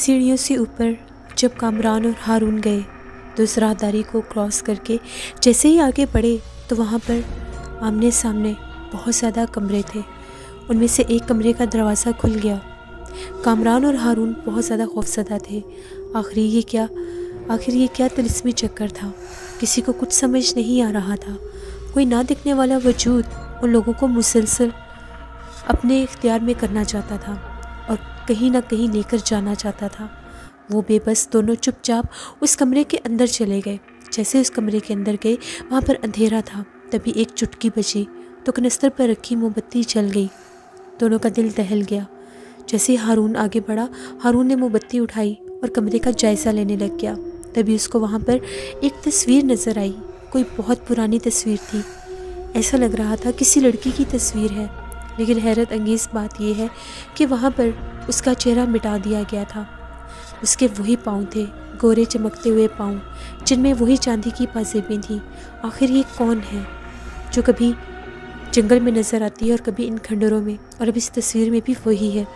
सीढ़ियों से ऊपर जब कामरान और हारून गए तो उस राहदारी को क्रॉस करके जैसे ही आगे बढ़े तो वहाँ पर आमने सामने बहुत ज़्यादा कमरे थे। उनमें से एक कमरे का दरवाज़ा खुल गया। कामरान और हारून बहुत ज़्यादा खौफज़दा थे। आखिर ये क्या तिलिस्मी चक्कर था। किसी को कुछ समझ नहीं आ रहा था। कोई ना दिखने वाला वजूद उन लोगों को मुसलसल अपने इख्तियार में करना चाहता था और कहीं ना कहीं लेकर जाना चाहता था। वो बेबस दोनों चुपचाप उस कमरे के अंदर चले गए। जैसे उस कमरे के अंदर गए वहाँ पर अंधेरा था। तभी एक चुटकी बजी तो कनस्तर पर रखी मोमबत्ती जल गई। दोनों का दिल दहल गया। जैसे हारून आगे बढ़ा, हारून ने मोमबत्ती उठाई और कमरे का जायज़ा लेने लग गया। तभी उसको वहाँ पर एक तस्वीर नज़र आई। कोई बहुत पुरानी तस्वीर थी। ऐसा लग रहा था किसी लड़की की तस्वीर है। लेकिन हैरत अंगेज़ बात यह है कि वहाँ पर उसका चेहरा मिटा दिया गया था। उसके वही पाँव थे, गोरे चमकते हुए पाँव, जिनमें वही चांदी की पाजेबें थीं। आखिर ये कौन है जो कभी जंगल में नज़र आती है और कभी इन खंडरों में, और अब इस तस्वीर में भी वही है।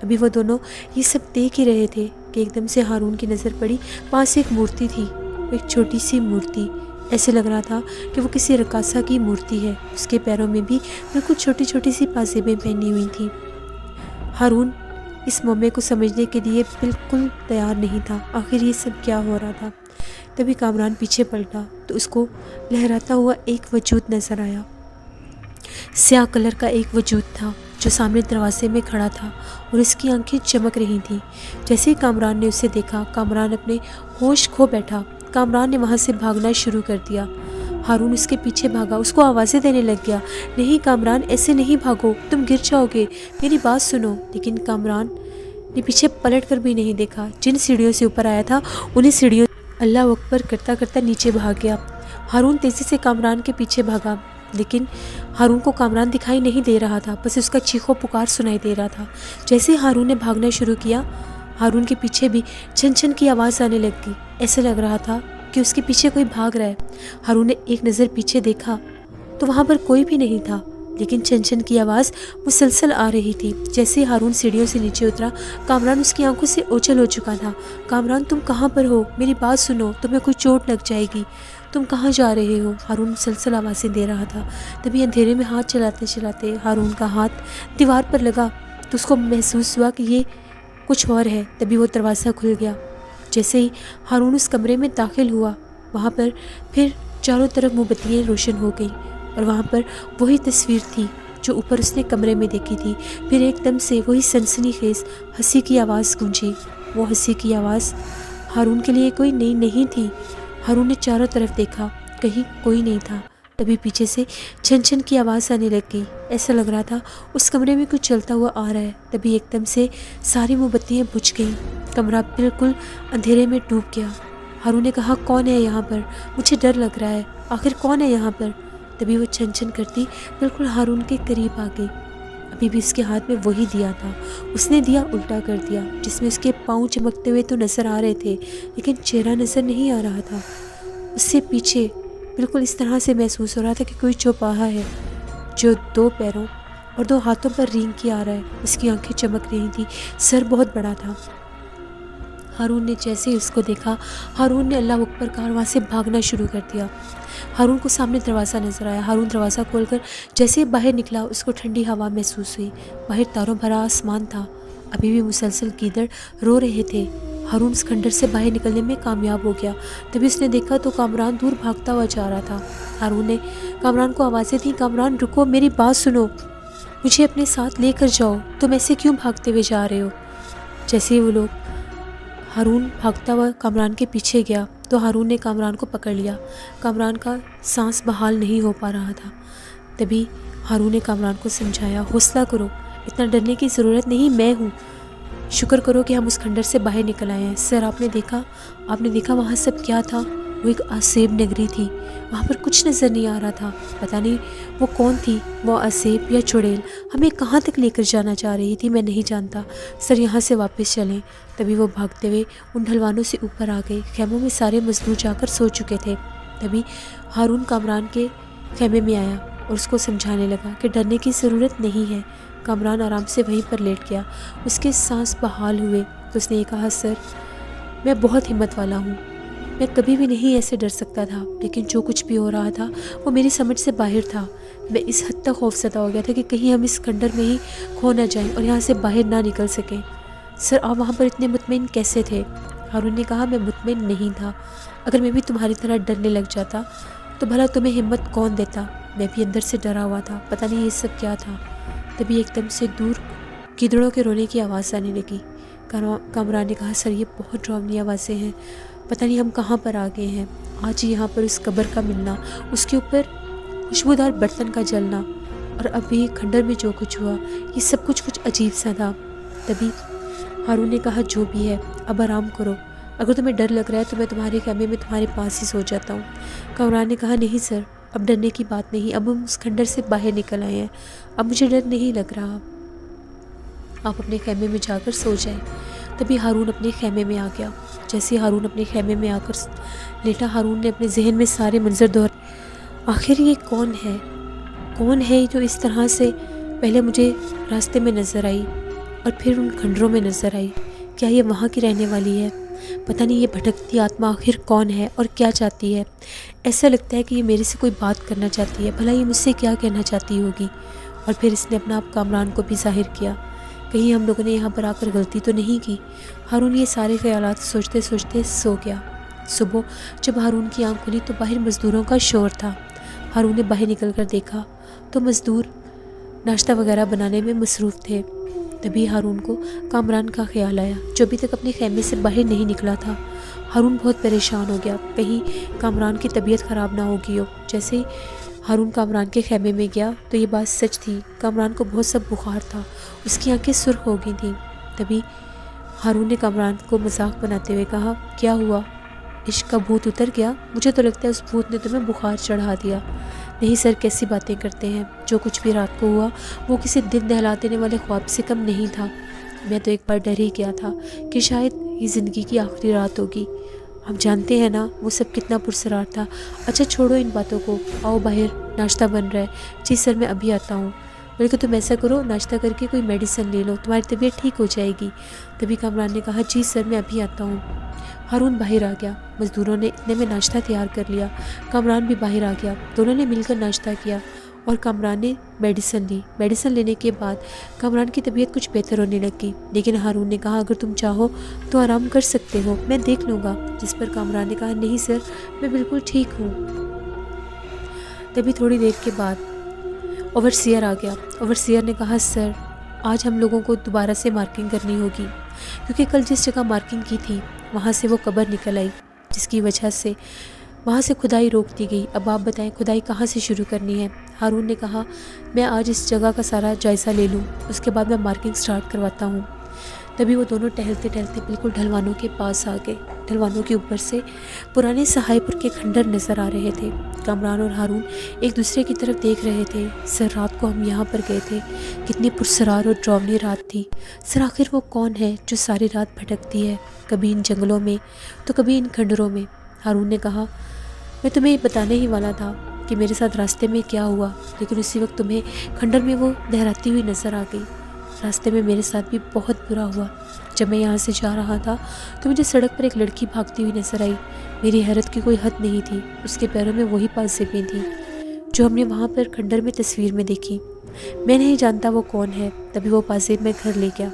अभी वो दोनों ये सब देख ही रहे थे कि एकदम से हारून की नज़र पड़ी। पास एक मूर्ति थी, एक छोटी सी मूर्ति। ऐसे लग रहा था कि वो किसी रकासा की मूर्ति है। उसके पैरों में भी बिल्कुल छोटी छोटी सी पाजेबें पहनी हुई थी। हारून इस मौके को समझने के लिए बिल्कुल तैयार नहीं था। आखिर ये सब क्या हो रहा था। तभी कामरान पीछे पलटा तो उसको लहराता हुआ एक वजूद नज़र आया। स्याह कलर का एक वजूद था जो सामने दरवाजे में खड़ा था और उसकी आंखें चमक रही थीं। जैसे ही कामरान ने उसे देखा, कामरान अपने होश खो बैठा। कामरान ने वहाँ से भागना शुरू कर दिया। हारून उसके पीछे भागा, उसको आवाज़ें देने लग गया, नहीं कामरान, ऐसे नहीं भागो, तुम गिर जाओगे, मेरी बात सुनो। लेकिन कामरान ने पीछे पलट कर भी नहीं देखा। जिन सीढ़ियों से ऊपर आया था उन्हीं सीढ़ियों अल्लाह अकबर करता करता नीचे भाग गया। हारून तेज़ी से कामरान के पीछे भागा, लेकिन हारून को कामरान दिखाई नहीं दे रहा था, बस उसका चीखो पुकार सुनाई दे रहा था। जैसे हारून ने भागना शुरू किया, हारून के पीछे भी छन छन की आवाज़ आने लग गई। ऐसा लग रहा था कि उसके पीछे कोई भाग रहा है। हारून ने एक नज़र पीछे देखा तो वहाँ पर कोई भी नहीं था, लेकिन छन छन की आवाज़ मुसलसल आ रही थी। जैसे हारून सीढ़ियों से नीचे उतरा, कामरान उसकी आंखों से ओझल हो चुका था। कामरान, तुम कहाँ पर हो? मेरी बात सुनो, तुम्हें कोई चोट लग जाएगी, तुम कहाँ जा रहे हो? हारून मुसलसल आवाज़ें दे रहा था। तभी अंधेरे में हाथ चलाते चलाते हारून का हाथ दीवार पर लगा तो उसको महसूस हुआ कि ये कुछ और है। तभी वो दरवाज़ा खुल गया। जैसे ही हारून उस कमरे में दाखिल हुआ, वहाँ पर फिर चारों तरफ मोमबत्तियाँ रोशन हो गई और वहाँ पर वही तस्वीर थी जो ऊपर उसने कमरे में देखी थी। फिर एकदम से वही सनसनीखेज़ हंसी की आवाज़ गूंजी। वो हंसी की आवाज़ हारून के लिए कोई नई नहीं थी। हारून ने चारों तरफ देखा, कहीं कोई नहीं था। तभी पीछे से छन छन की आवाज़ आने लग गई। ऐसा लग रहा था उस कमरे में कुछ चलता हुआ आ रहा है। तभी एकदम से सारी मोमबत्तियाँ बुझ गईं। कमरा बिल्कुल अंधेरे में डूब गया। हारून ने कहा, कौन है यहाँ पर? मुझे डर लग रहा है, आखिर कौन है यहाँ पर? तभी वो छन छन करती बिल्कुल हारून के करीब आ गई। अभी भी उसके हाथ में वही दिया था। उसने दिया उल्टा कर दिया, जिसमें उसके पाँव चमकते हुए तो नज़र आ रहे थे, लेकिन चेहरा नज़र नहीं आ रहा था। उससे पीछे बिल्कुल इस तरह से महसूस हो रहा था कि कोई चौपाहा है जो 2 पैरों और 2 हाथों पर रेंग के आ रहा है। उसकी आंखें चमक रही थी, सर बहुत बड़ा था। हारून ने जैसे ही उसको देखा, हारून ने अल्लाह अकबर कहा और वहाँ से भागना शुरू कर दिया। हारून को सामने दरवाज़ा नज़र आया। हारून दरवाज़ा खोलकर जैसे बाहर निकला, उसको ठंडी हवा महसूस हुई। बाहर तारों भरा आसमान था। अभी भी मुसलसल गीदड़ रो रहे थे। हारून उस खंडर से बाहर निकलने में कामयाब हो गया। तभी उसने देखा तो कामरान दूर भागता हुआ जा रहा था। हारून ने कामरान को आवाज़ें दी, कामरान रुको, मेरी बात सुनो, मुझे अपने साथ लेकर जाओ, तुम ऐसे क्यों भागते हुए जा रहे हो? जैसे ही वो लोग हारून भागता हुआ कामरान के पीछे गया तो हारून ने कामरान को पकड़ लिया। कामरान का सांस बहाल नहीं हो पा रहा था। तभी हारून ने कामरान को समझाया, हौसला करो, इतना डरने की ज़रूरत नहीं, मैं हूँ। शुक्र करो कि हम उस खंडर से बाहर निकल आए हैं। सर, आपने देखा वहाँ सब क्या था? वो एक असेब नगरी थी। वहाँ पर कुछ नज़र नहीं आ रहा था। पता नहीं वो कौन थी, वो असेब या चुड़ैल हमें कहाँ तक लेकर जाना चाह रही थी, मैं नहीं जानता। सर, यहाँ से वापस चलें। तभी वो भागते हुए उन ढलवानों से ऊपर आ गए। खेमों में सारे मजदूर जाकर सो चुके थे। तभी हारून कामरान के खेमे में आया और उसको समझाने लगा कि डरने की ज़रूरत नहीं है, कामरान आराम से वहीं पर लेट गया। उसके सांस बहाल हुए तो उसने ये कहा, सर मैं बहुत हिम्मत वाला हूँ, मैं कभी भी नहीं ऐसे डर सकता था, लेकिन जो कुछ भी हो रहा था वो मेरी समझ से बाहर था। मैं इस हद तक खौफज़दा हो गया था कि कहीं हम इस खंडर में ही खो ना जाएं और यहाँ से बाहर ना निकल सकें। सर आप वहाँ पर इतने मुतमईन कैसे थे? हारून ने कहा, मैं मुतमईन नहीं था। अगर मैं भी तुम्हारी तरह डरने लग जाता तो भला तुम्हें हिम्मत कौन देता। मैं भी अंदर से डरा हुआ था, पता नहीं ये सब क्या था। तभी एकदम से दूर गिदड़ों के रोने की आवाज़ आने लगी। कामरान ने कहा, सर ये बहुत डरावनी आवाज़ें हैं, पता नहीं हम कहाँ पर आ गए हैं। आज ही यहाँ पर उस कब्र का मिलना, उसके ऊपर खुशबूदार बर्तन का जलना और अभी खंडर में जो कुछ हुआ, ये सब कुछ अजीब सा था। तभी हारून ने कहा, जो भी है अब आराम करो, अगर तुम्हें डर लग रहा है तो मैं तुम्हारे खेमे में तुम्हारे पास ही सो जाता हूँ। कामरान ने कहा, नहीं सर अब डरने की बात नहीं, अब हम उस खंडर से बाहर निकल आए हैं, अब मुझे डर नहीं लग रहा, आप अपने खेमे में जाकर सो जाएं। तभी हारून अपने खेमे में आ गया। जैसे हारून अपने खेमे में आकर लेटा, हारून ने अपने जहन में सारे मंजर दोहराए। आखिर ये कौन है जो इस तरह से पहले मुझे रास्ते में नज़र आई और फिर उन खंडरों में नज़र आई? क्या ये वहाँ की रहने वाली है? पता नहीं ये भटकती आत्मा आखिर कौन है और क्या चाहती है। ऐसा लगता है कि ये मेरे से कोई बात करना चाहती है, भला ये मुझसे क्या कहना चाहती होगी। और फिर इसने अपना आप कामरान को भी जाहिर किया, कहीं हम लोगों ने यहाँ पर आकर गलती तो नहीं की। हारून ये सारे ख्यालात सोचते सोचते सो गया। सुबह जब हारून की आंख खुली तो बाहर मज़दूरों का शोर था। हारून ने बाहर निकल कर देखा तो मज़दूर नाश्ता वगैरह बनाने में मसरूफ़ थे। तभी हारून को कामरान का ख्याल आया, जो अभी तक अपने खेमे से बाहर नहीं निकला था। हारून बहुत परेशान हो गया, कहीं कामरान की तबीयत ख़राब ना होगी हो। जैसे ही हारून कामरान के खेमे में गया तो ये बात सच थी, कामरान को बहुत सब बुखार था, उसकी आंखें सुर्ख हो गई थी। तभी हारून ने कामरान को मजाक बनाते हुए कहा, क्या हुआ, इश्क का भूत उतर गया? मुझे तो लगता है उस भूत ने तुम्हें बुखार चढ़ा दिया। नहीं सर, कैसी बातें करते हैं, जो कुछ भी रात को हुआ वो किसी दिल दहला देने वाले ख्वाब से कम नहीं था। मैं तो एक बार डर ही गया था कि शायद ये ज़िंदगी की आखिरी रात होगी। आप जानते हैं ना वो सब कितना पुरसरार था। अच्छा छोड़ो इन बातों को, आओ बाहर, नाश्ता बन रहा है। जी सर मैं अभी आता हूँ। बल्कि तुम ऐसा करो, नाश्ता करके कोई मेडिसिन ले लो, तुम्हारी तबीयत ठीक हो जाएगी। तभी कामरान ने कहा, जी सर मैं अभी आता हूँ। हारून बाहर आ गया। मज़दूरों ने इतने में नाश्ता तैयार कर लिया। कामरान भी बाहर आ गया। दोनों ने मिलकर नाश्ता किया और कामरान ने मेडिसिन ली। मेडिसिन लेने के बाद कामरान की तबीयत कुछ बेहतर होने लगी, लेकिन हारून ने कहा, अगर तुम चाहो तो आराम कर सकते हो, मैं देख लूँगा। जिस पर कामरान ने कहा, नहीं सर मैं बिल्कुल ठीक हूँ। तभी थोड़ी देर के बाद ओवरसियर आ गया। ओवरसियर ने कहा, सर आज हम लोगों को दोबारा से मार्किंग करनी होगी, क्योंकि कल जिस जगह मार्किंग की थी वहाँ से वो कब्र निकल आई, जिसकी वजह से वहाँ से खुदाई रोक दी गई। अब आप बताएं खुदाई कहाँ से शुरू करनी है? हारून ने कहा, मैं आज इस जगह का सारा जायज़ा ले लूँ, उसके बाद मैं मार्किंग स्टार्ट करवाता हूँ। तभी वो दोनों टहलते टहलते बिल्कुल ढलवानों के पास आ गए। ढलवानों के ऊपर से पुराने सहायपुर के खंडर नज़र आ रहे थे। कामरान और हारून एक दूसरे की तरफ देख रहे थे। सर रात को हम यहाँ पर गए थे, कितनी पुरसरार और डरावनी रात थी। सर आखिर वो कौन है जो सारी रात भटकती है, कभी इन जंगलों में तो कभी इन खंडरों में? हारून ने कहा, मैं तुम्हें बताने ही वाला था कि मेरे साथ रास्ते में क्या हुआ, लेकिन उसी वक्त तुम्हें खंडर में वो लहराती हुई नज़र आ गई। रास्ते में मेरे साथ भी बहुत बुरा हुआ। जब मैं यहाँ से जा रहा था तो मुझे सड़क पर एक लड़की भागती हुई नज़र आई। मेरी हैरत की कोई हद नहीं थी, उसके पैरों में वही पाजेबें थी जो हमने वहाँ पर खंडर में तस्वीर में देखी। मैं नहीं जानता वो कौन है। तभी वो पाजेब मैं घर ले गया,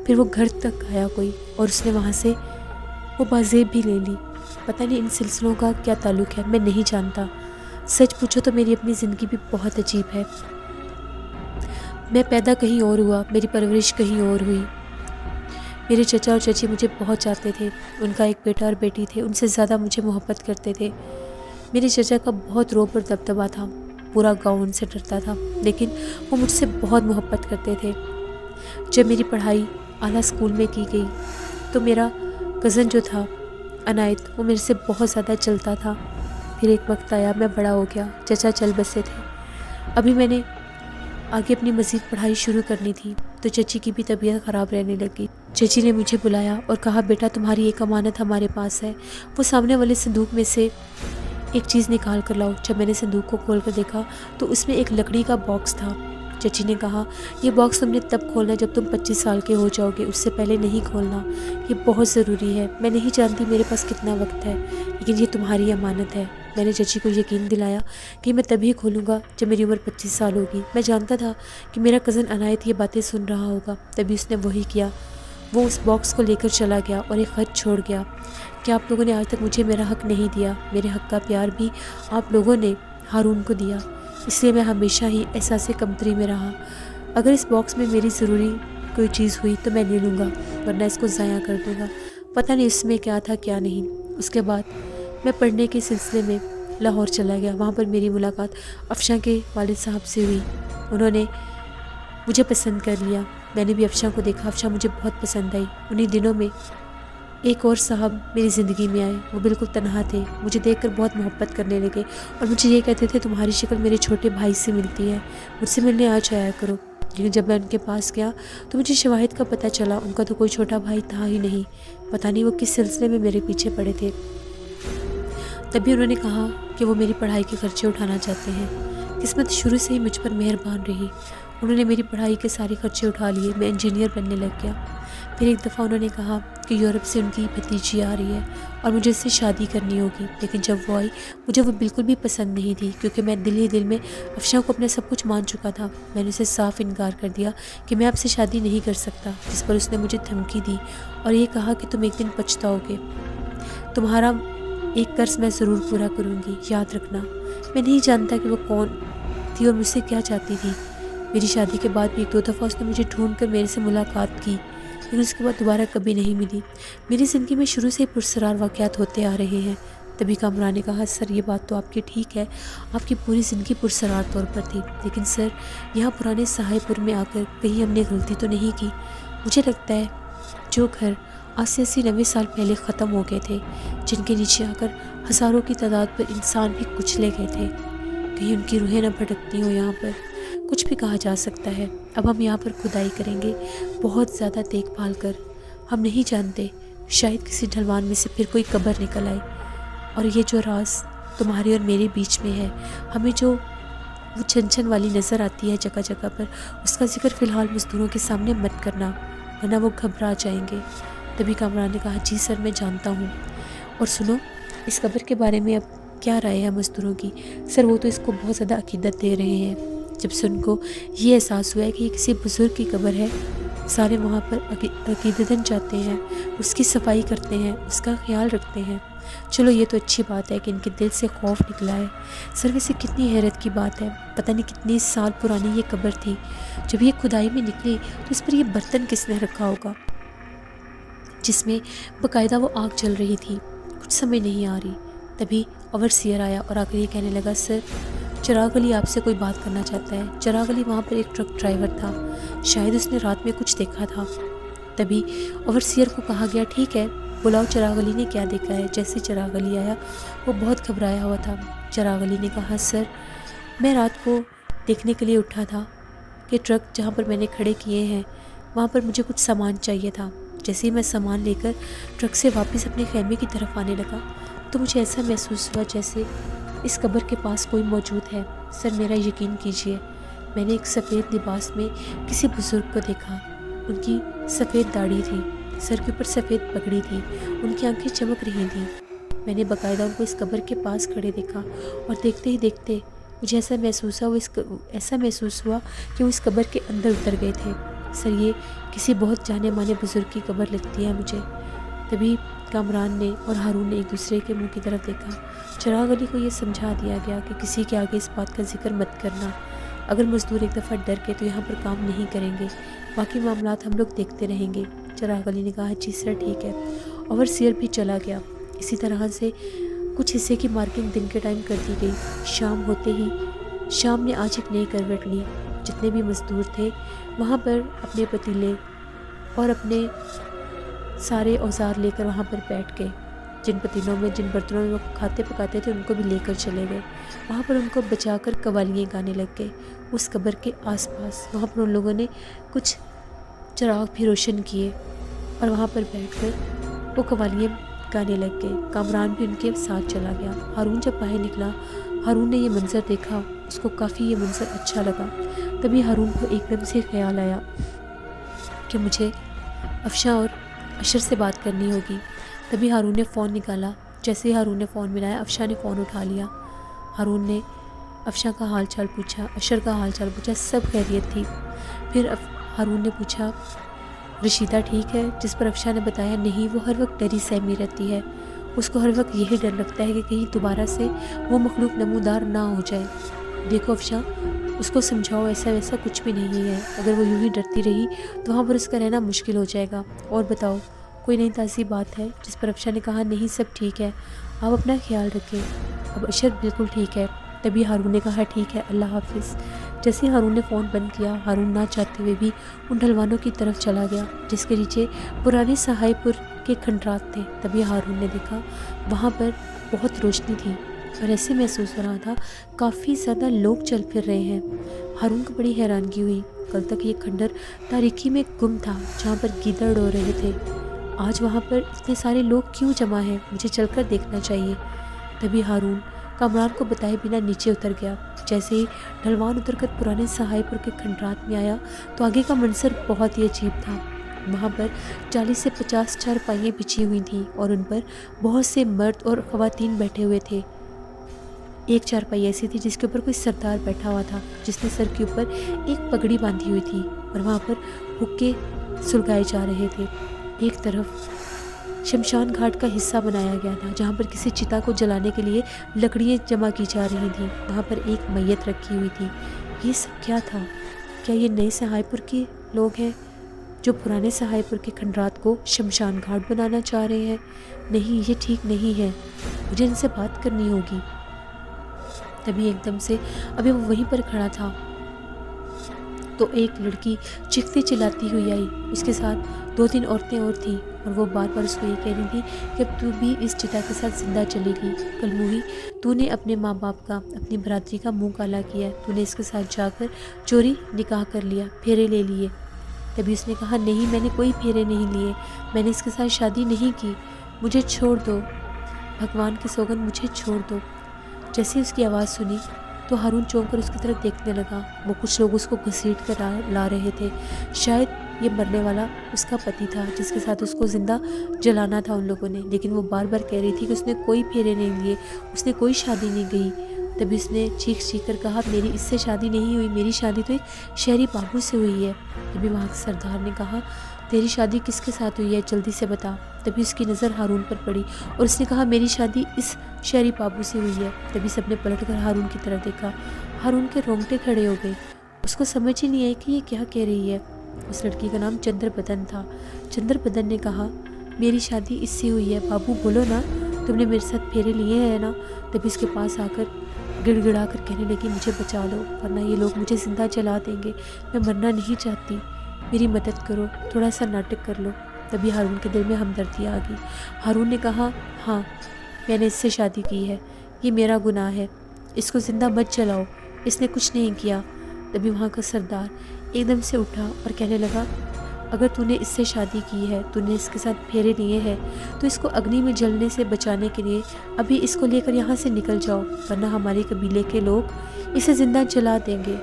फिर वो घर तक आया कोई और उसने वहाँ से वो पाजेब भी ले ली। पता नहीं इन सिलसिलों का क्या ताल्लुक़ है, मैं नहीं जानता। सच पूछो तो मेरी अपनी ज़िंदगी भी बहुत अजीब है। मैं पैदा कहीं और हुआ, मेरी परवरिश कहीं और हुई। मेरे चचा और चची मुझे बहुत चाहते थे, उनका एक बेटा और बेटी थे, उनसे ज़्यादा मुझे मोहब्बत करते थे। मेरे चचा का बहुत रोब और दबदबा था, पूरा गांव उनसे डरता था, लेकिन वो मुझसे बहुत मोहब्बत करते थे। जब मेरी पढ़ाई आला स्कूल में की गई तो मेरा कज़न जो था अनायत, वो मेरे से बहुत ज़्यादा चलता था। फिर एक वक्त आया, मैं बड़ा हो गया, चचा चल बसे थे। अभी मैंने आगे अपनी मज़ीद पढ़ाई शुरू करनी थी तो चची की भी तबीयत ख़राब रहने लगी। चची ने मुझे बुलाया और कहा, बेटा तुम्हारी एक अमानत हमारे पास है, वो सामने वाले संदूक में से एक चीज़ निकाल कर लाओ। जब मैंने संदूक को खोल कर देखा तो उसमें एक लकड़ी का बॉक्स था चची ने कहा, ये बॉक्स तुमने तब खोलना जब तुम 25 साल के हो जाओगे, उससे पहले नहीं खोलना, ये बहुत ज़रूरी है। मैं नहीं जानती मेरे पास कितना वक्त है, लेकिन ये तुम्हारी अमानत है। मैंने चची को यकीन दिलाया कि मैं तभी खोलूँगा जब मेरी उम्र 25 साल होगी। मैं जानता था कि मेरा कज़न अनायत ये बातें सुन रहा होगा, तभी उसने वही किया। वो उस बॉक्स को लेकर चला गया और एक ख़त छोड़ गया कि आप लोगों ने आज तक मुझे मेरा हक़ नहीं दिया, मेरे हक़ का प्यार भी आप लोगों ने हारून को दिया, इसलिए मैं हमेशा ही एहसास कमतरी में रहा। अगर इस बॉक्स में मेरी ज़रूरी कोई चीज़ हुई तो मैं ले लूँगा, वरना इसको ज़ाया कर दूँगा। पता नहीं इसमें क्या था क्या नहीं। उसके बाद मैं पढ़ने के सिलसिले में लाहौर चला गया। वहाँ पर मेरी मुलाकात अफशा के वालिद साहब से हुई। उन्होंने मुझे पसंद कर लिया। मैंने भी अफशा को देखा, अफशा मुझे बहुत पसंद आई। उन्हीं दिनों में एक और साहब मेरी ज़िंदगी में आए। वो बिल्कुल तन्हा थे, मुझे देखकर बहुत मोहब्बत करने लगे और मुझे ये कहते थे, तुम्हारी शक्ल मेरे छोटे भाई से मिलती है, मुझसे मिलने आ जाया करो। लेकिन जब मैं उनके पास गया तो मुझे शवाहिद का पता चला, उनका तो कोई छोटा भाई था ही नहीं। पता नहीं वो किस सिलसिले में मेरे पीछे पड़े थे। तभी उन्होंने कहा कि वो मेरी पढ़ाई के खर्चे उठाना चाहते हैं। किस्मत शुरू से ही मुझ पर मेहरबान रही। उन्होंने मेरी पढ़ाई के सारे खर्चे उठा लिए। मैं इंजीनियर बनने लग गया। फिर एक दफ़ा उन्होंने कहा कि यूरोप से उनकी भतीजी आ रही है और मुझे उससे शादी करनी होगी। लेकिन जब वो आई मुझे वो बिल्कुल भी पसंद नहीं थी, क्योंकि मैं दिल ही दिल में अफशा को अपना सब कुछ मान चुका था। मैंने उसे साफ इनकार कर दिया कि मैं आपसे शादी नहीं कर सकता, जिस पर उसने मुझे धमकी दी और ये कहा कि तुम एक दिन पछताओगे। तुम्हारा एक कर्ज मैं ज़रूर पूरा करूँगी, याद रखना। मैं नहीं जानता कि वो कौन थी और मुझसे क्या चाहती थी। मेरी शादी के बाद भी 1-2 दफ़ा उसने मुझे ढूंढ कर मेरे से मुलाकात की, लेकिन उसके बाद दोबारा कभी नहीं मिली। मेरी ज़िंदगी में शुरू से ही पुरस्कार वाक़यात होते आ रहे हैं। तभी कामरान ने कहा, सर ये बात तो आपकी ठीक है, आपकी पूरी ज़िंदगी पुरस्कार तौर पर थी, लेकिन सर यहाँ पुराने सहायपुर में आकर कहीं हमने गलती तो नहीं की। मुझे लगता है जो घर आज से 80-90 साल पहले ख़त्म हो गए थे, जिनके नीचे आकर हज़ारों की तादाद पर इंसान भी कुचले गए थे, कहीं उनकी रूहें न भटकती हो यहाँ पर। कुछ भी कहा जा सकता है। अब हम यहाँ पर खुदाई करेंगे, बहुत ज़्यादा देखभाल कर। हम नहीं जानते, शायद किसी ढलवान में से फिर कोई कब्र निकल आए। और ये जो राज तुम्हारे और मेरे बीच में है, हमें जो वो छन वाली नज़र आती है जगह जगह पर, उसका जिक्र फ़िलहाल मज़दूरों के सामने मत करना, वरना वो घबरा जाएंगे। तभी कामरान ने कहा, जी सर मैं जानता हूँ। और सुनो, इस कब्र के बारे में अब क्या राय है मज़दूरों की? सर वो तो इसको बहुत ज़्यादा अकीदत दे रहे हैं। जब से उनको ये एहसास हुआ है कि ये किसी बुज़ुर्ग की कब्र है, सारे वहाँ पर अकीदतन जाते हैं, उसकी सफाई करते हैं, उसका ख्याल रखते हैं। चलो ये तो अच्छी बात है कि इनके दिल से खौफ निकला है। सर वैसे कितनी हैरत की बात है, पता नहीं कितने साल पुरानी ये कब्र थी। जब ये खुदाई में निकली तो इस पर ये बर्तन किसने रखा होगा, जिसमें बाकायदा वो आग जल रही थी। कुछ समझ नहीं आ रही। तभी ओवरसियर आया और आकर ये कहने लगा, सर चिराग अली आपसे कोई बात करना चाहता है। चिराग अली वहाँ पर एक ट्रक ड्राइवर था, शायद उसने रात में कुछ देखा था। तभी ओवरसियर को कहा गया, ठीक है बुलाओ चिराग अली ने क्या देखा है। जैसे चिराग अली आया वो बहुत घबराया हुआ था। चिराग अली ने कहा, सर मैं रात को देखने के लिए उठा था कि ट्रक जहाँ पर मैंने खड़े किए हैं वहाँ पर मुझे कुछ सामान चाहिए था। जैसे ही मैं सामान लेकर ट्रक से वापस अपने खैमे की तरफ आने लगा तो मुझे ऐसा महसूस हुआ जैसे इस कब्र के पास कोई मौजूद है। सर मेरा यकीन कीजिए, मैंने एक सफ़ेद लिबास में किसी बुज़ुर्ग को देखा। उनकी सफ़ेद दाढ़ी थी, सर के ऊपर सफ़ेद पगड़ी थी, उनकी आंखें चमक रही थीं। मैंने बाकायदा उनको इस कब्र के पास खड़े देखा और देखते ही देखते मुझे ऐसा महसूस हुआ कि वो इस कब्र के अंदर उतर गए थे। सर ये किसी बहुत जाने माने बुज़ुर्ग की कब्र लगती है मुझे। तभी कामरान ने और हारून ने एक दूसरे के मुंह की तरफ देखा। चिराग अली को ये समझा दिया गया कि किसी के आगे इस बात का जिक्र मत करना। अगर मज़दूर एक दफ़ा डर के तो यहाँ पर काम नहीं करेंगे, बाकी मामलात हम लोग देखते रहेंगे। चिराग अली ने कहा, जी सर ठीक है। ओवरसियर भी चला गया। इसी तरह से कुछ हिस्से की मार्किंग दिन के टाइम कर दी गई। शाम होते ही शाम ने आज एक नई करवट ली। जितने भी मज़दूर थे वहाँ पर अपने पतीले और अपने सारे औजार लेकर वहाँ पर बैठ गए। जिन पतीलों में जिन बर्तनों में वो खाते पकाते थे उनको भी लेकर चले गए। वहाँ पर उनको बचाकर कवालियाँ गाने लग गए। उस कब्र के आसपास वहाँ पर उन लोगों ने कुछ चिराग भी रोशन किए और वहाँ पर बैठकर वो कवालियाँ गाने लग गए। कामरान भी उनके साथ चला गया। हारून जब बाहर निकला, हारून ने ये मंज़र देखा, उसको काफ़ी ये मंज़र अच्छा लगा। तभी हारून को एकदम से ख्याल आया कि मुझे अफशा और अशर से बात करनी होगी। तभी हारून ने फ़ोन निकाला। जैसे ही हारून ने फ़ोन मिलाया, अफशा ने फ़ोन उठा लिया। हारून ने अफशा का हाल चाल पूछा, अशर का हाल चाल पूछा, सब खैरियत थी। फिर हारून ने पूछा, रशीदा ठीक है? जिस पर अफशा ने बताया, नहीं, वो हर वक्त डरी सहमी रहती है। उसको हर वक्त यही डर लगता है कि कहीं दोबारा से वो मखलूक नमूदार ना हो जाए। देखो अफशा, उसको समझाओ ऐसा वैसा कुछ भी नहीं है। अगर वो यूं ही डरती रही तो वहाँ पर उसका रहना मुश्किल हो जाएगा। और बताओ, कोई नई ताज़ी बात है? जिस पर अफशा ने कहा, नहीं, सब ठीक है, आप अपना ख्याल रखें। अब अशर बिल्कुल ठीक है। तभी हारून ने कहा, ठीक है, अल्लाह हाफिज़। जैसे हारून ने फ़ोन बंद किया, हारून ना चाहते हुए भी उन ढलवानों की तरफ चला गया जिसके नीचे पुराने सहायपुर के खंडरात थे। तभी हारून ने देखा वहाँ पर बहुत रोशनी थी और ऐसे महसूस हो रहा था काफ़ी ज़्यादा लोग चल फिर रहे हैं। हारून को बड़ी हैरानगी हुई। कल तक ये खंडर तारीकी में गुम था जहाँ पर गीदड़ उड़ रहे थे। आज वहाँ पर इतने सारे लोग क्यों जमा हैं? मुझे चलकर देखना चाहिए। तभी हारून कामरान को बताए बिना नीचे उतर गया। जैसे ही ढलवान उतरकर पुराने सहायपुर के खंडरात में आया तो आगे का मंजर बहुत ही अजीब था। वहाँ पर 40 से 50 चारपाइयाँ बिछी हुई थीं और उन पर बहुत से मर्द और ख़वातीन बैठे हुए थे। एक चारपाई ऐसी थी जिसके ऊपर कोई सरदार बैठा हुआ था, जिसने सर के ऊपर एक पगड़ी बांधी हुई थी और वहाँ पर हुक्के सुलगाए जा रहे थे। एक तरफ शमशान घाट का हिस्सा बनाया गया था जहाँ पर किसी चिता को जलाने के लिए लकड़ियाँ जमा की जा रही थीं। वहाँ पर एक मैयत रखी हुई थी। ये सब क्या था? क्या ये नए सहायपुर के लोग हैं जो पुराने सहायपुर के खंडरात को शमशान घाट बनाना चाह रहे हैं? नहीं, ये ठीक नहीं है, मुझे इनसे बात करनी होगी। तभी एकदम से अभी वो वहीं पर खड़ा था तो एक लड़की चीखती चिल्लाती हुई आई। उसके साथ 2-3 औरतें और थीं और वो बार बार उसको ये कह रही थी कि अब तू भी इस चिता के साथ जिंदा चलेगी। कल मूवी तूने अपने माँ बाप का, अपनी बरादरी का मुंह काला किया, तूने इसके साथ जाकर चोरी निकाह कर लिया, फेरे ले लिए। तभी उसने कहा, नहीं, मैंने कोई फेरे नहीं लिए, मैंने इसके साथ शादी नहीं की, मुझे छोड़ दो, भगवान की सौगंध, मुझे छोड़ दो। जैसे उसकी आवाज़ सुनी तो हारून चौंक कर उसकी तरफ देखने लगा। वो कुछ लोग उसको घसीट कर ला रहे थे। शायद ये मरने वाला उसका पति था जिसके साथ उसको ज़िंदा जलाना था उन लोगों ने। लेकिन वो बार बार कह रही थी कि उसने कोई फेरे नहीं लिए, उसने कोई शादी नहीं की। तभी उसने चीख कर कहा, मेरी इससे शादी नहीं हुई, मेरी शादी तो एक शहरी बाबू से हुई है। तभी वहाँ के सरदार ने कहा, तेरी शादी किसके साथ हुई है, जल्दी से बता। तभी उसकी नज़र हारून पर पड़ी और उसने कहा, मेरी शादी इस शहरी बाबू से हुई है। तभी सबने पलटकर हारून की तरफ देखा। हारून के रोंगटे खड़े हो गए। उसको समझ ही नहीं आई कि ये क्या कह रही है। उस लड़की का नाम चंद्रबदन था। चंद्रबदन ने कहा, मेरी शादी इससे हुई है, बाबू बोलो ना, तुमने मेरे साथ फेरे लिए हैं ना। तभी उसके पास आकर गिड़गिड़ा कर कहने लगी, मुझे बचा लो वरना ये लोग मुझे ज़िंदा जला देंगे, मैं मरना नहीं चाहती, मेरी मदद करो, थोड़ा सा नाटक कर लो। तभी हारून के दिल में हमदर्दी आ गई। हारून ने कहा, हाँ, मैंने इससे शादी की है, ये मेरा गुनाह है, इसको ज़िंदा मत जलाओ, इसने कुछ नहीं किया। तभी वहाँ का सरदार एकदम से उठा और कहने लगा, अगर तूने इससे शादी की है, तूने इसके साथ फेरे लिए हैं, तो इसको अग्नि में जलने से बचाने के लिए अभी इसको लेकर यहाँ से निकल जाओ, वरना हमारे कबीले के लोग इसे ज़िंदा जला देंगे।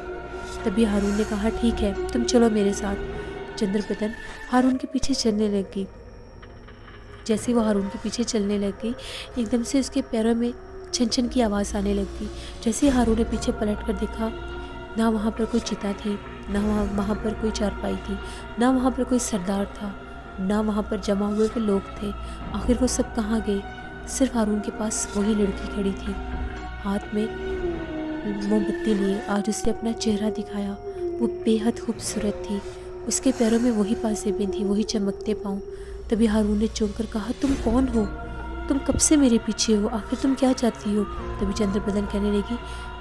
तभी हारून ने कहा, ठीक है, तुम चलो मेरे साथ। चंद्रबदन हारून के पीछे चलने लगी। जैसे वो हारून के पीछे चलने लग गई, एकदम से उसके पैरों में छन छन की आवाज़ आने लगी। जैसे ही हारून ने पीछे पलट कर देखा, ना वहाँ पर कोई चिता थी, ना वहाँ पर कोई चारपाई थी, ना वहाँ पर कोई सरदार था, ना वहाँ पर जमा हुए कोई लोग थे। आखिर वो सब कहाँ गए? सिर्फ हारून के पास वही लड़की खड़ी थी, हाथ में मोमबत्ती लिए। आज उसने अपना चेहरा दिखाया। वो बेहद खूबसूरत थी। उसके पैरों में वही पाजेबें थी, वही चमकते पाँव। तभी हारून ने चौंक कर कहा, तुम कौन हो? तुम कब से मेरे पीछे हो? आखिर तुम क्या चाहती हो? तभी चंद्रबदन कहने लगी,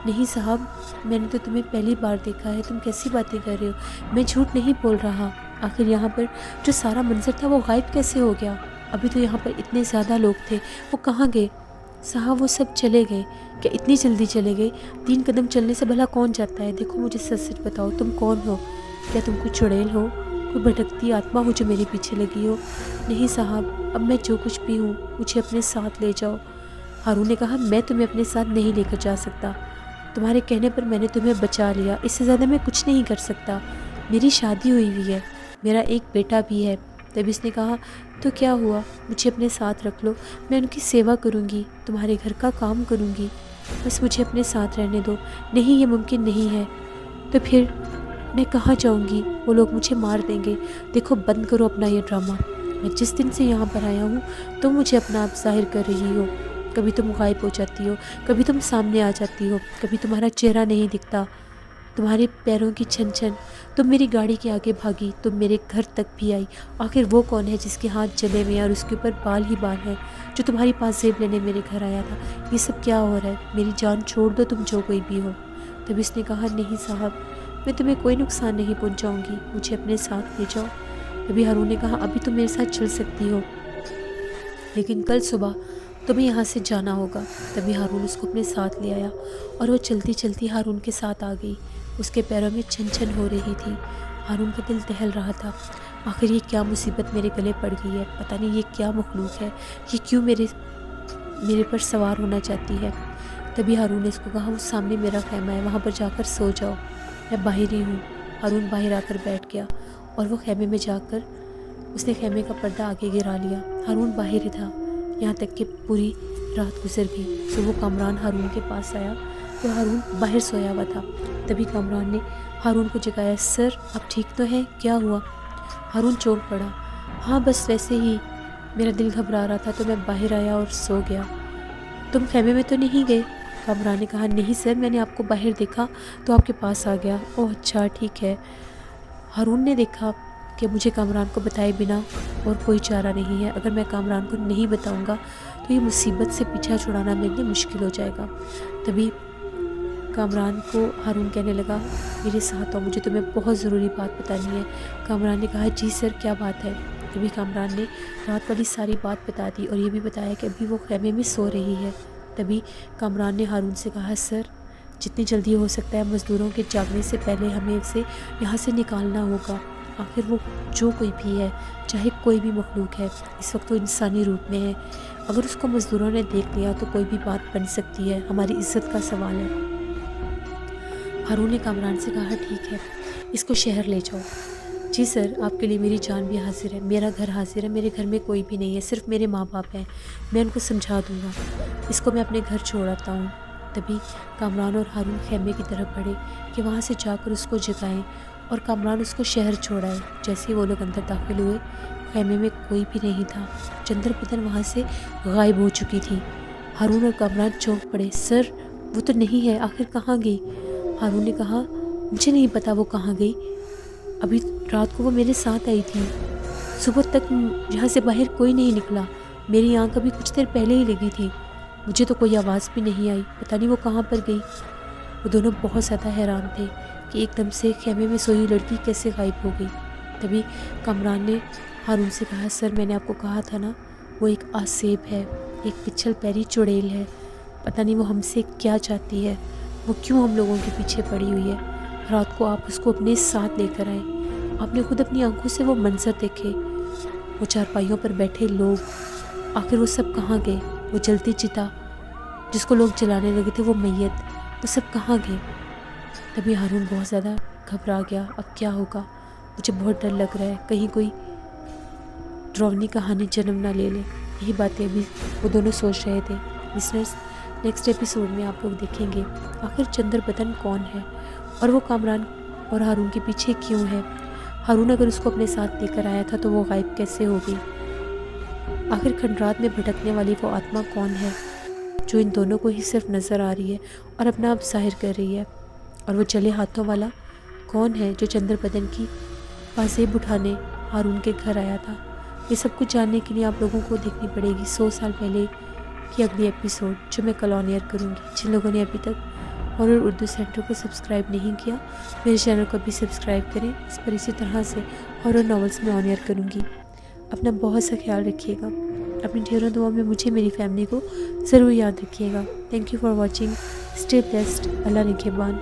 नहीं साहब, मैंने तो तुम्हें पहली बार देखा है, तुम कैसी बातें कर रहे हो? मैं झूठ नहीं बोल रहा। आखिर यहाँ पर जो सारा मंजर था वो गायब कैसे हो गया? अभी तो यहाँ पर इतने ज़्यादा लोग थे, वो कहाँ गए? साहब, वो सब चले गए। क्या इतनी जल्दी चले गए? 3 कदम चलने से भला कौन जाता है? देखो, मुझे सच सच बताओ, तुम कौन हो? क्या तुम कोई चुड़ैल हो, कोई भटकती आत्मा हो जो मेरे पीछे लगी हो? नहीं साहब, अब मैं जो कुछ भी हूँ, मुझे अपने साथ ले जाओ। हारून ने कहा, मैं तुम्हें अपने साथ नहीं लेकर जा सकता, तुम्हारे कहने पर मैंने तुम्हें बचा लिया, इससे ज़्यादा मैं कुछ नहीं कर सकता। मेरी शादी हुई हुई है, मेरा एक बेटा भी है। तभी उसने कहा, तो क्या हुआ, मुझे अपने साथ रख लो, मैं उनकी सेवा करूँगी, तुम्हारे घर का काम करूँगी, बस मुझे अपने साथ रहने दो। नहीं, ये मुमकिन नहीं है। तो फिर मैं कहाँ जाऊँगी, वो लोग मुझे मार देंगे। देखो, बंद करो अपना ये ड्रामा। मैं जिस दिन से यहाँ पर आया हूँ तुम मुझे अपना आप जाहिर कर रही हो। कभी तुम गायब हो जाती हो, कभी तुम सामने आ जाती हो, कभी तुम्हारा चेहरा नहीं दिखता, तुम्हारे पैरों की छन छन। तुम मेरी गाड़ी के आगे भागी, तुम मेरे घर तक भी आई। आखिर वो कौन है जिसके हाथ जले हुए हैं और उसके ऊपर बाल ही बाल हैं, जो तुम्हारी पास जेब लेने मेरे घर आया था? ये सब क्या हो रहा है? मेरी जान छोड़ दो, तुम जो कोई भी हो। तभी उसने कहा, नहीं साहब, मैं तुम्हें कोई नुकसान नहीं पहुँचाऊँगी, मुझे अपने साथ ले जाओ। तभी हारून ने कहा, अभी तुम मेरे साथ चल सकती हो, लेकिन कल सुबह तुम्हें यहाँ से जाना होगा। तभी हारून उसको अपने साथ ले आया और वो चलती चलती हारून के साथ आ गई। उसके पैरों में छन छन हो रही थी, हारून का दिल दहल रहा था। आखिर ये क्या मुसीबत मेरे गले पड़ गई है? पता नहीं ये क्या मखलूक है, ये क्यों मेरे पर सवार होना चाहती है। तभी हारून ने इसको कहा, वो सामने मेरा खैमा है, वहाँ पर जाकर सो जाओ, मैं बाहर ही हूँ। हारून बाहर आकर बैठ गया और वो खैमे में जाकर उसने खैमे का पर्दा आगे गिरा लिया। हारून बाहर ही था, यहाँ तक कि पूरी रात गुजर गई। सुबह कामरान हारून के पास आया तो हारून बाहर सोया हुआ था। तभी कामरान ने हारून को जगाया, सर आप ठीक तो हैं, क्या हुआ? हारून चौंक पड़ा, हाँ बस वैसे ही, मेरा दिल घबरा रहा था तो मैं बाहर आया और सो गया। तुम खैमे में तो नहीं गए? कामरान ने कहा, नहीं सर, मैंने आपको बाहर देखा तो आपके पास आ गया। ओह अच्छा, ठीक है। हारून ने देखा कि मुझे कामरान को बताए बिना और कोई चारा नहीं है। अगर मैं कामरान को नहीं बताऊंगा तो ये मुसीबत से पीछा छुड़ाना मेरे लिए मुश्किल हो जाएगा। तभी कामरान को हारून कहने लगा, मेरे साथ आओ, मुझे तुम्हें बहुत ज़रूरी बात बतानी है। कामरान ने कहा, जी सर, क्या बात है? तभी कामरान ने रात वाली सारी बात बता दी और ये भी बताया कि अभी वो खैमे में सो रही है। तभी कामरान ने हारून से कहा, सर जितनी जल्दी हो सकता है मज़दूरों के जागने से पहले हमें उसे यहाँ से निकालना होगा। आखिर वो जो कोई भी है, चाहे कोई भी मखलूक है, इस वक्त वो इंसानी रूप में है। अगर उसको मज़दूरों ने देख लिया तो कोई भी बात बन सकती है, हमारी इज्जत का सवाल है। हारून ने कामरान से कहा, ठीक है, इसको शहर ले जाओ। जी सर, आपके लिए मेरी जान भी हाजिर है, मेरा घर हाजिर है, मेरे घर में कोई भी नहीं है, सिर्फ मेरे माँ बाप हैं, मैं उनको समझा दूँगा, इसको मैं अपने घर छोड़ आता हूँ। तभी कामरान और हारून खैमे की तरफ बढ़े कि वहाँ से जाकर उसको जगाएं और कामरान उसको शहर छोड़ाए। जैसे ही वो लोग अंदर दाखिल हुए, खैमे में कोई भी नहीं था, चंद्र बदन वहाँ से गायब हो चुकी थी। हारून और कामरान चौंक पड़े, सर वो तो नहीं है, आखिर कहाँ गई? हारून ने कहा, मुझे नहीं पता वो कहाँ गई, अभी रात को वो मेरे साथ आई थी, सुबह तक यहाँ से बाहर कोई नहीं निकला, मेरी आँख अभी कुछ देर पहले ही लगी थी, मुझे तो कोई आवाज़ भी नहीं आई, पता नहीं वो कहाँ पर गई। वो दोनों बहुत ज़्यादा हैरान थे कि एकदम से खैमे में सोई लड़की कैसे गायब हो गई। तभी कामरान ने हारून से कहा, सर मैंने आपको कहा था ना, वो एक आसेब है, एक पिछल पैरी चुड़ैल है, पता नहीं वो हमसे क्या चाहती है, वो क्यों हम लोगों के पीछे पड़ी हुई है। रात को आप उसको अपने साथ लेकर आए, आपने खुद अपनी आंखों से वो मंजर देखे, वो चारपाइयों पर बैठे लोग, आखिर वो सब कहाँ गए? वो जलती चिता जिसको लोग जलाने लगे थे, वो मैयत, वो सब कहाँ गए? तभी हारून बहुत ज़्यादा घबरा गया, अब क्या होगा, मुझे बहुत डर लग रहा है, कहीं कोई डरावनी कहानी जन्म ना ले ले। यही बातें अभी वो दोनों सोच रहे थे। लिसनर्स, नेक्स्ट एपिसोड में आप लोग देखेंगे आखिर चंद्र बदन कौन है और वो कामरान और हारून के पीछे क्यों है। हारून अगर उसको अपने साथ लेकर आया था तो वो गायब कैसे हो गई। आखिर खंडरात में भटकने वाली वो आत्मा कौन है जो इन दोनों को ही सिर्फ नज़र आ रही है और अपना आप जाहिर कर रही है। और वो जले हाथों वाला कौन है जो चंद्र बदन की पासेब उठाने हारून के घर आया था। ये सब कुछ जानने के लिए आप लोगों को देखनी पड़ेगी 100 साल पहले की अगली एपिसोड, जो मैं कल ऑन एयर करूँगी। जिन लोगों ने अभी तक हॉरर उर्दू सेंटर को सब्सक्राइब नहीं किया, मेरे चैनल को भी सब्सक्राइब करें। इस पर इसी तरह से हॉरर नॉवेल्स में ऑन एयर करूँगी। अपना बहुत सा ख्याल रखिएगा, अपनी ढेरों दुआ में मुझे मेरी फैमिली को ज़रूर याद रखिएगा। Thank you for watching, stay blessed, अल्लाह निगहबान।